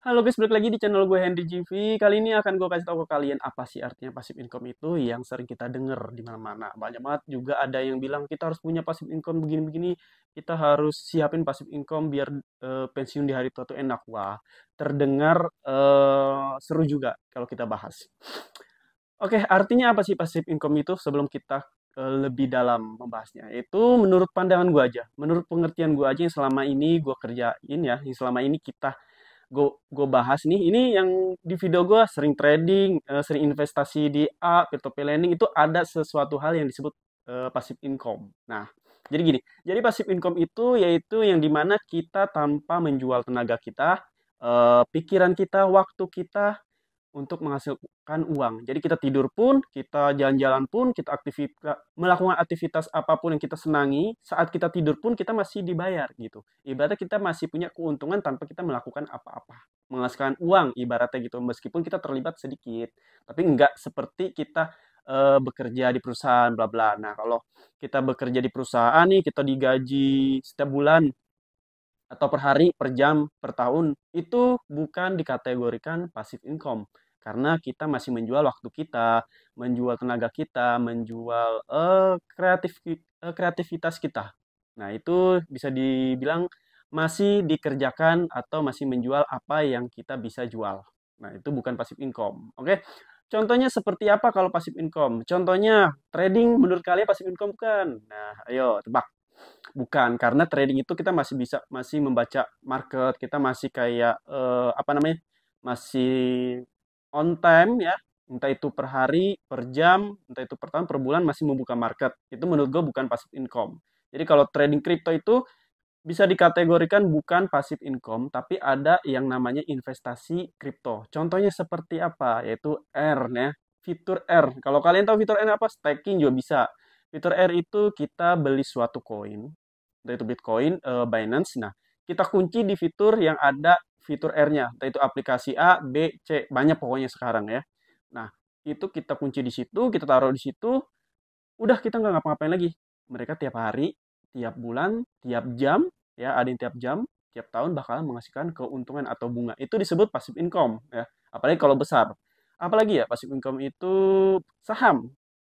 Halo guys, balik lagi di channel gue Henry GV. Kali ini akan gue kasih tahu ke kalian apa sih artinya passive income itu yang sering kita denger di mana-mana. Banyak banget juga ada yang bilang kita harus punya passive income begini-begini, kita harus siapin passive income biar pensiun di hari tua itu enak. Wah, terdengar seru juga kalau kita bahas. Oke, artinya apa sih passive income itu sebelum kita lebih dalam membahasnya? Itu menurut pandangan gue aja, menurut pengertian gue aja yang selama ini gue kerjain ya, yang selama ini gue bahas nih, ini yang di video gue sering trading, sering investasi di P2P lending itu ada sesuatu hal yang disebut passive income. Nah, jadi gini, jadi passive income itu yaitu yang dimana kita tanpa menjual tenaga kita, pikiran kita, waktu kita untuk menghasilkan uang. Jadi kita tidur pun, kita jalan-jalan pun, kita melakukan aktivitas apapun yang kita senangi, saat kita tidur pun kita masih dibayar gitu. Ibaratnya kita masih punya keuntungan tanpa kita melakukan apa-apa. Menghasilkan uang ibaratnya gitu, meskipun kita terlibat sedikit. Tapi enggak seperti kita bekerja di perusahaan, bla bla. Nah, kalau kita bekerja di perusahaan nih, kita digaji setiap bulan atau per hari, per jam, per tahun, itu bukan dikategorikan passive income. Karena kita masih menjual waktu kita, menjual tenaga kita, menjual kreativitas kita. Nah, itu bisa dibilang masih dikerjakan atau masih menjual apa yang kita bisa jual. Nah, itu bukan passive income. Oke. Contohnya seperti apa kalau passive income? Contohnya trading menurut kalian passive income kan? Nah, ayo tebak. Bukan, karena trading itu kita masih membaca market, kita masih kayak apa namanya? Masih on time ya. Entah itu per hari, per jam, entah itu per tahun, per bulan masih membuka market. Itu menurut gue bukan passive income. Jadi kalau trading crypto itu bisa dikategorikan bukan passive income, tapi ada yang namanya investasi kripto. Contohnya seperti apa? Yaitu R ya, fitur R. Kalau kalian tahu fitur R apa? Staking juga bisa. Fitur R itu kita beli suatu koin, entah itu Bitcoin, Binance. Nah, kita kunci di fitur yang ada fitur R-nya, entah itu aplikasi A, B, C, banyak pokoknya sekarang ya. Nah, itu kita kunci di situ, kita taruh di situ, udah kita nggak ngapa-ngapain lagi. Mereka tiap hari, tiap bulan, tiap jam, ya ada yang tiap jam, tiap tahun bakalan menghasilkan keuntungan atau bunga. Itu disebut passive income ya. Apalagi kalau besar. Apalagi ya passive income itu saham.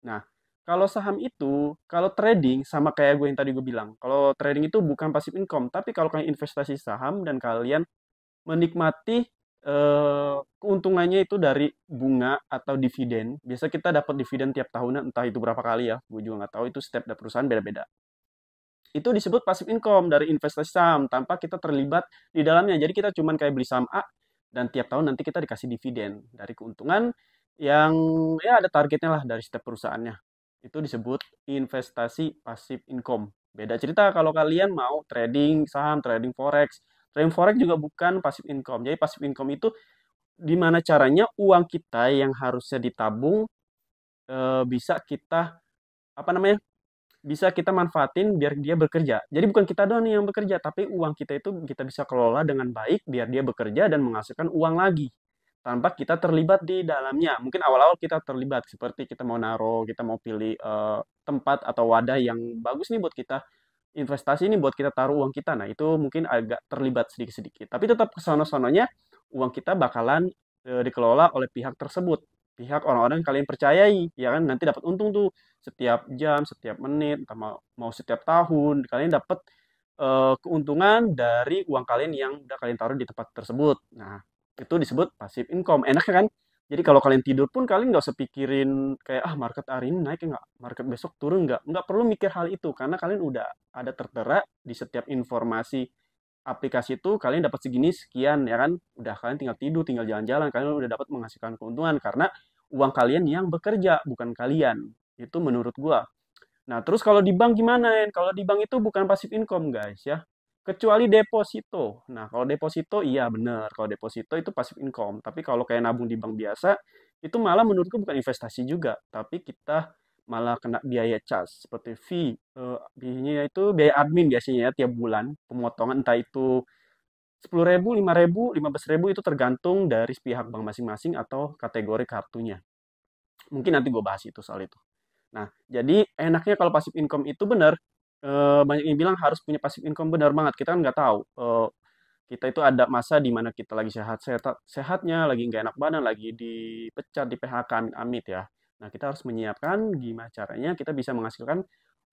Nah, kalau saham itu, kalau trading sama kayak gue yang tadi gue bilang. Kalau trading itu bukan passive income, tapi kalau kalian investasi saham dan kalian menikmati keuntungannya itu dari bunga atau dividen. Biasa kita dapat dividen tiap tahunnya, entah itu berapa kali ya. Gue juga nggak tahu, itu setiap perusahaan beda-beda. Itu disebut passive income dari investasi saham tanpa kita terlibat di dalamnya. Jadi kita cuman kayak beli saham A dan tiap tahun nanti kita dikasih dividen dari keuntungan yang ya ada targetnya lah dari setiap perusahaannya. Itu disebut investasi passive income. Beda cerita kalau kalian mau trading saham, trading forex. Trading forex juga bukan passive income. Jadi passive income itu gimana caranya uang kita yang harusnya ditabung bisa kita apa namanya bisa kita manfaatin biar dia bekerja. Jadi bukan kita doang nih yang bekerja, tapi uang kita itu kita bisa kelola dengan baik biar dia bekerja dan menghasilkan uang lagi tanpa kita terlibat di dalamnya. Mungkin awal-awal kita terlibat seperti kita mau naro, kita mau pilih tempat atau wadah yang bagus nih buat kita investasi ini buat kita taruh uang kita. Nah, itu mungkin agak terlibat sedikit-sedikit. Tapi tetap kesono-sononya uang kita bakalan dikelola oleh pihak tersebut. Pihak orang-orang yang kalian percayai, ya kan? Nanti dapat untung tuh setiap jam, setiap menit, entah mau setiap tahun, kalian dapat keuntungan dari uang kalian yang udah kalian taruh di tempat tersebut. Nah, itu disebut passive income. Enak kan? Jadi kalau kalian tidur pun kalian nggak usah pikirin kayak market hari ini naik nggak, market besok turun nggak perlu mikir hal itu karena kalian udah ada tertera di setiap informasi aplikasi itu kalian dapat segini sekian ya kan, udah kalian tinggal tidur tinggal jalan-jalan kalian udah dapat menghasilkan keuntungan karena uang kalian yang bekerja bukan kalian. Itu menurut gua. Nah, terus kalau di bank gimana ya? Kalau di bank itu bukan passive income, guys ya. Kecuali deposito. Nah, kalau deposito iya bener. Kalau deposito itu passive income. Tapi kalau kayak nabung di bank biasa, itu malah menurutku bukan investasi juga. Tapi kita malah kena biaya cas seperti fee. Biayanya itu biaya admin biasanya ya tiap bulan. Pemotongan entah itu 10.000, 5.000, 15.000 itu tergantung dari pihak bank masing-masing atau kategori kartunya. Mungkin nanti gue bahas itu soal itu. Nah, jadi enaknya kalau passive income itu benar, banyak yang bilang harus punya passive income benar banget. Kita kan nggak tahu. kita itu ada masa di mana kita lagi sehatnya, lagi nggak enak badan, lagi dipecat, di PHK, amit-amit ya. Nah, kita harus menyiapkan gimana caranya kita bisa menghasilkan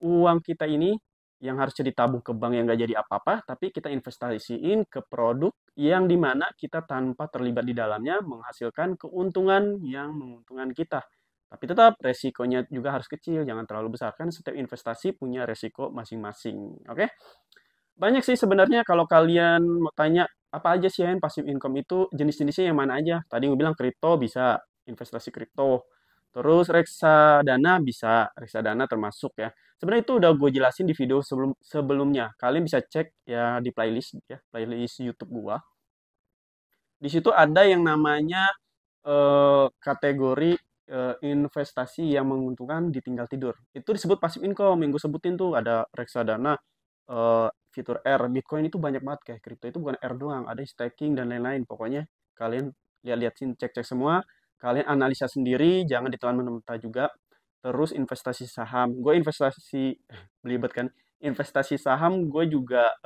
uang kita ini yang harusnya ditabung ke bank yang nggak jadi apa-apa, tapi kita investasiin ke produk yang dimana kita tanpa terlibat di dalamnya menghasilkan keuntungan yang menguntungkan kita. Tapi tetap resikonya juga harus kecil, jangan terlalu besar. Kan setiap investasi punya resiko masing-masing. Oke? Banyak sih sebenarnya kalau kalian mau tanya apa aja sih yang passive income itu jenis-jenisnya yang mana aja. Tadi gue bilang kripto bisa, investasi kripto. Terus reksadana bisa, reksadana termasuk ya. Sebenarnya itu udah gue jelasin di video sebelumnya. Kalian bisa cek ya di playlist ya, playlist YouTube gua. Di situ ada yang namanya kategori investasi yang menguntungkan ditinggal tidur. Itu disebut passive income yang gue sebutin tuh ada reksadana, fitur R, Bitcoin itu banyak banget kayak kripto itu bukan R doang, ada staking dan lain-lain. Pokoknya kalian lihat-lihat sini, cek-cek semua, kalian analisa sendiri, jangan ditelan mentah-mentah juga. Terus investasi saham, gue investasi belibet kan, investasi saham gue juga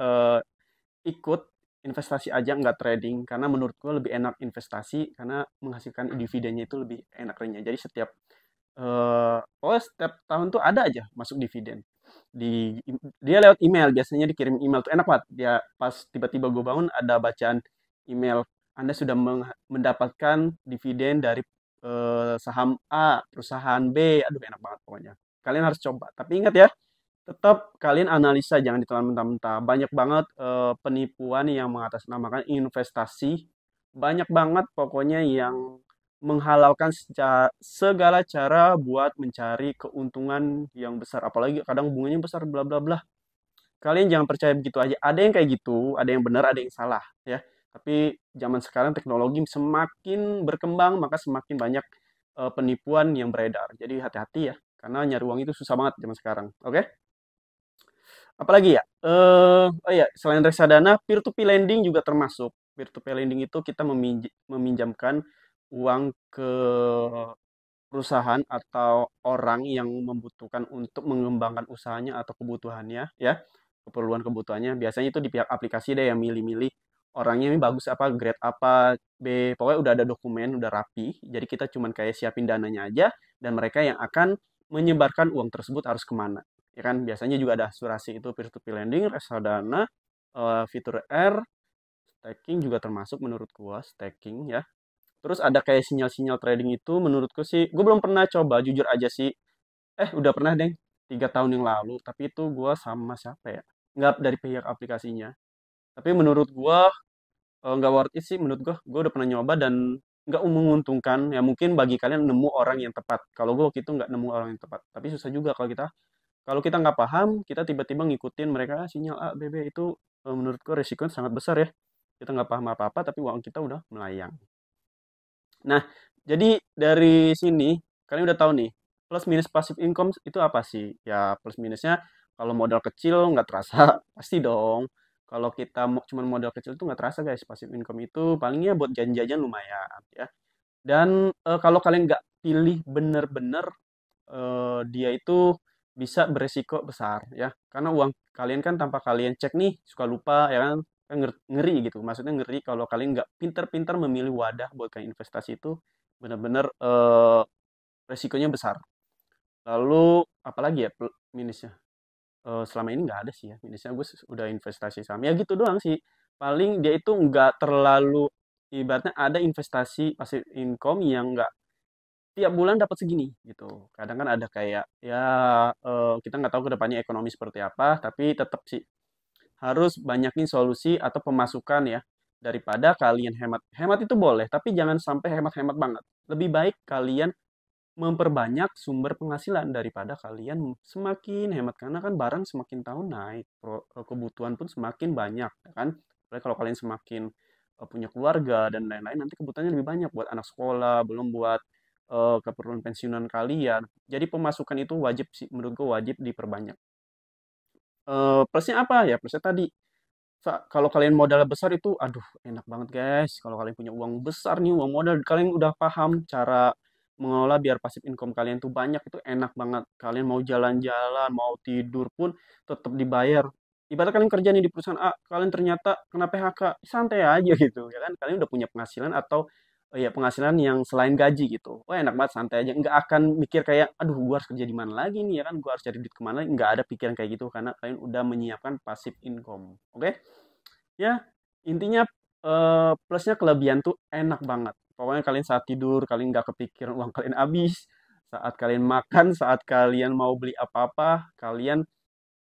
ikut investasi aja nggak trading karena menurut gue lebih enak investasi karena menghasilkan dividennya itu lebih enak renyah. Jadi setiap tahun tuh ada aja masuk dividen. Dia lewat email, biasanya dikirim email tuh enak banget. Dia pas tiba-tiba gue bangun ada bacaan email, Anda sudah mendapatkan dividen dari saham A, perusahaan B. Aduh enak banget pokoknya. Kalian harus coba. Tapi ingat ya, tetap kalian analisa, jangan ditelan mentah-mentah. Banyak banget penipuan yang mengatasnamakan investasi. Banyak banget pokoknya yang menghalalkan segala cara buat mencari keuntungan yang besar. Apalagi kadang bunganya besar, bla bla bla. Kalian jangan percaya begitu aja. Ada yang kayak gitu, ada yang benar, ada yang salah, ya. Tapi zaman sekarang teknologi semakin berkembang, maka semakin banyak penipuan yang beredar. Jadi hati-hati ya, karena nyari uang itu susah banget zaman sekarang. Oke? Apalagi ya? Oh iya, selain reksadana, peer-to-peer lending juga termasuk. Peer-to-peer lending itu kita meminjamkan uang ke perusahaan atau orang yang membutuhkan untuk mengembangkan usahanya atau kebutuhannya, ya, keperluan kebutuhannya. Biasanya itu di pihak aplikasi deh yang milih-milih orangnya ini bagus apa, grade apa, B, pokoknya udah ada dokumen, udah rapi. Jadi kita cuman kayak siapin dananya aja, dan mereka yang akan menyebarkan uang tersebut harus kemana. Ya kan, biasanya juga ada asuransi itu peer-to-peer lending, reksadana, fitur R, staking juga termasuk menurut gua, staking ya. Terus ada kayak sinyal-sinyal trading itu menurutku sih, gue belum pernah coba, jujur aja sih. Udah pernah deh, 3 tahun yang lalu. Tapi itu gue sama siapa ya? Nggak dari pihak aplikasinya. Tapi menurut gue nggak worth it sih. Menurut gue udah pernah nyoba dan nggak menguntungkan. Ya mungkin bagi kalian nemu orang yang tepat. Kalau gue waktu itu nggak nemu orang yang tepat. Tapi susah juga kalau kita nggak paham, kita tiba-tiba ngikutin mereka sinyal A, B, B itu menurut gue resikonya sangat besar ya. Kita nggak paham apa-apa, tapi uang kita udah melayang. Nah, jadi dari sini kalian udah tahu nih, plus minus passive income itu apa sih? Ya, plus minusnya kalau modal kecil nggak terasa, pasti dong. Kalau kita cuma modal kecil itu nggak terasa guys, passive income itu palingnya buat jajan-jajan lumayan ya. Dan kalau kalian nggak pilih bener-bener, dia itu bisa beresiko besar ya. Karena uang kalian kan tanpa kalian cek nih suka lupa ya kan. Kan ngeri gitu. Maksudnya ngeri kalau kalian nggak pinter-pinter memilih wadah buat kalian investasi itu benar-benar resikonya besar. Lalu apalagi ya minusnya? Selama ini nggak ada sih ya minusnya. Gue udah investasi saham ya gitu doang sih. Paling dia itu nggak terlalu, ibaratnya ada investasi passive income yang nggak tiap bulan dapat segini gitu. Kadang kan ada kayak ya kita nggak tahu kedepannya ekonomi seperti apa, tapi tetap sih harus banyakin solusi atau pemasukan ya daripada kalian hemat. Hemat itu boleh, tapi jangan sampai hemat-hemat banget. Lebih baik kalian memperbanyak sumber penghasilan daripada kalian semakin hemat karena kan barang semakin tahun naik, kebutuhan pun semakin banyak, ya kan? Apalagi kalau kalian semakin punya keluarga dan lain-lain, nanti kebutuhannya lebih banyak buat anak sekolah, belum buat keperluan pensiunan kalian. Jadi pemasukan itu wajib sih, menurut gue wajib diperbanyak. Plusnya apa ya? Plusnya tadi kalau kalian modal besar itu, aduh enak banget guys. Kalau kalian punya uang besar nih, uang modal, kalian udah paham cara mengelola biar passive income kalian tuh banyak, itu enak banget. Kalian mau jalan-jalan, mau tidur pun tetap dibayar. ibarat kalian kerja nih di perusahaan A, kalian ternyata kena PHK, santai aja gitu ya kan. Kalian udah punya penghasilan atau ya penghasilan yang selain gaji gitu. Wah enak banget santai aja, nggak akan mikir kayak, aduh gua harus kerja di mana lagi nih ya kan, gua harus cari duit kemana, nggak ada pikiran kayak gitu karena kalian udah menyiapkan passive income. Oke? Ya, intinya plusnya kelebihan tuh enak banget. Pokoknya kalian saat tidur, kalian nggak kepikiran uang kalian habis. Saat kalian makan, saat kalian mau beli apa-apa, kalian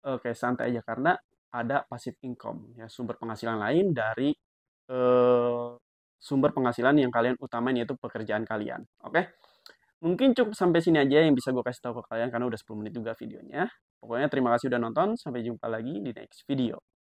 kayak santai aja karena ada passive income ya sumber penghasilan lain dari eh, sumber penghasilan yang kalian utamain yaitu pekerjaan kalian. Oke? Mungkin cukup sampai sini aja yang bisa gue kasih tahu ke kalian karena udah 10 menit juga videonya. Pokoknya terima kasih udah nonton. Sampai jumpa lagi di next video.